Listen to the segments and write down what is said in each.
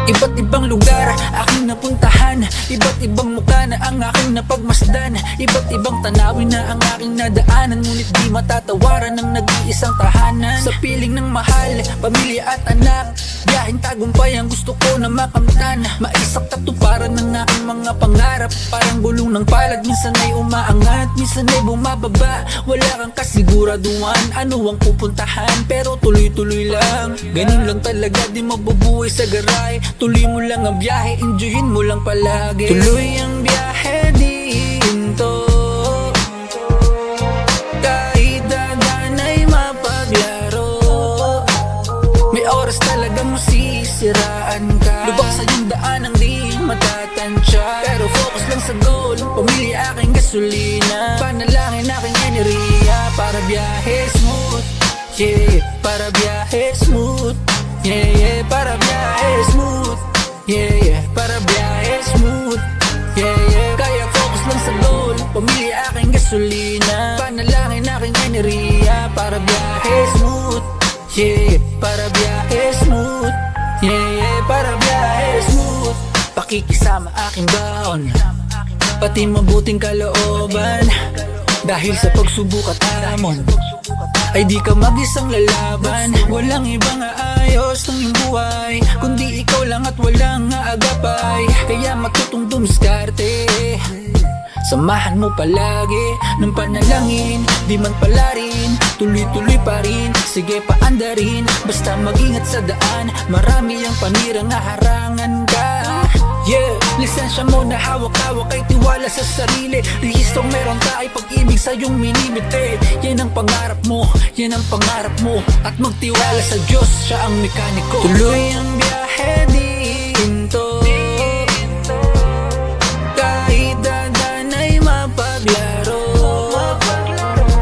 Iba't ibang lugar aking napuntahan, iba't ibang mukha na ang aking napagmasdan, iba't ibang tanawin na ang aking nadaanan, ngunit di matatawaran ng nag-iisang tahanan. Sa piling ng mahal, pamilya at anak, biyaheng tagumpay ang gusto ko na makamtan. Maisak katuparan ng aking mga pangarap, parang gulong ng palad, minsan ay umaangat, minsan ay bumababa. Wala kang kasiguraduhan, ano ang pupuntahan, pero tuloy-tuloy lang. Ganun lang talaga, di mabubuhay sa garay. Tuloy mo lang ang biyahe, enjoyin mo lang palagi. Tuloy ang biyahe dito, kahit dadan ay mapaglaro. May oras talagang masisiraan ka, lubak sa yung daan ang di matatansya. Pero focus lang sa goal, pamilya aking gasolina, panalangin aking enerhiya. Para biyahe smooth, yeah, para biyahe smooth, yeah, yeah, para biyahe smooth, yeah, yeah, para biyahe smooth, yeah, yeah. Kaya focus lang sa goal, pamilya aking gasolina, panalangin aking enerhiya. Para biyahe smooth, yeah, para biyahe smooth, yeah, yeah, para biyahe smooth. Pakikisama aking baon, pati mabuting kalooban, dahil sa pagsubok at hamon ay di ka mag-isang lalaban. Walang ibang aayos ng iyong buhay, kundi ikaw lang at walang aagapay. Kaya matutong dumiskarte, samahan mo palagi ng panalangin, di man pala rin, tuloy-tuloy pa rin. Sige paandarin, basta mag-ingat sa daan, marami ang panirang harangan ka. Yeah, lisensya mo na hawak-hawak ay tiwala sa sarili. Rehistong meron ka ay pag-ibig sa iyong minimite. Yan ang pangarap mo, yan ang pangarap mo, at magtiwala sa Diyos, siya ang mekaniko. Tuloy ang biyahe dito, kahit dadan ay mapaglaro.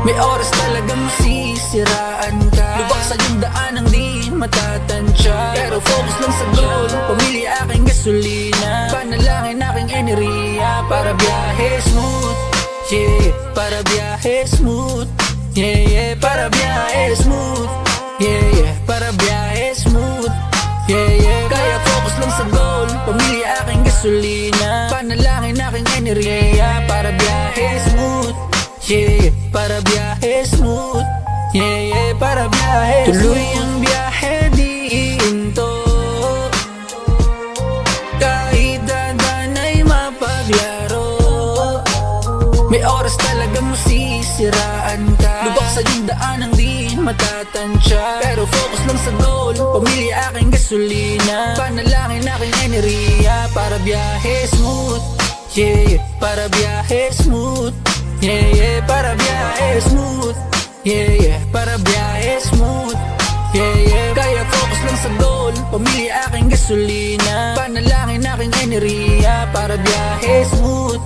May oras talagang masisiraan ka, lubak sa iyong daan ang di matatansya. Pero focus lang sa goal, pamilya aking gasolina, panalangin aking enerhiya. Para biyahe smooth, yeah, para biyahe smooth, yeah, yeah, para biyahe smooth, yeah, yeah, para biyahe smooth, yeah, yeah. Kaya focus lang sa goal, pamilya aking gasolina, panalangin aking enerhiya. Para biyahe smooth, yeah, para biyahe smooth, yeah, yeah, para biyahe smooth. Tuloy ang biyahe dito, kahit dadan ay mapaglaro. May oras talagang masisiraan ka, lubak sa iyong daan ang di matatansya. Pero focus lang sa goal, pamilya aking gasolina, panalangin aking enerhiya. Para biyahe smooth, yeah, para biyahe smooth, yeah, yeah, para biyahe smooth, yeah, yeah, para biyahe smooth, yeah, yeah. Kaya focus lang sa goal, pamilya aking gasolina, panalangin aking enerhiya. Para biyahe smooth,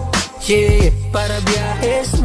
yeah, para biyahe smooth.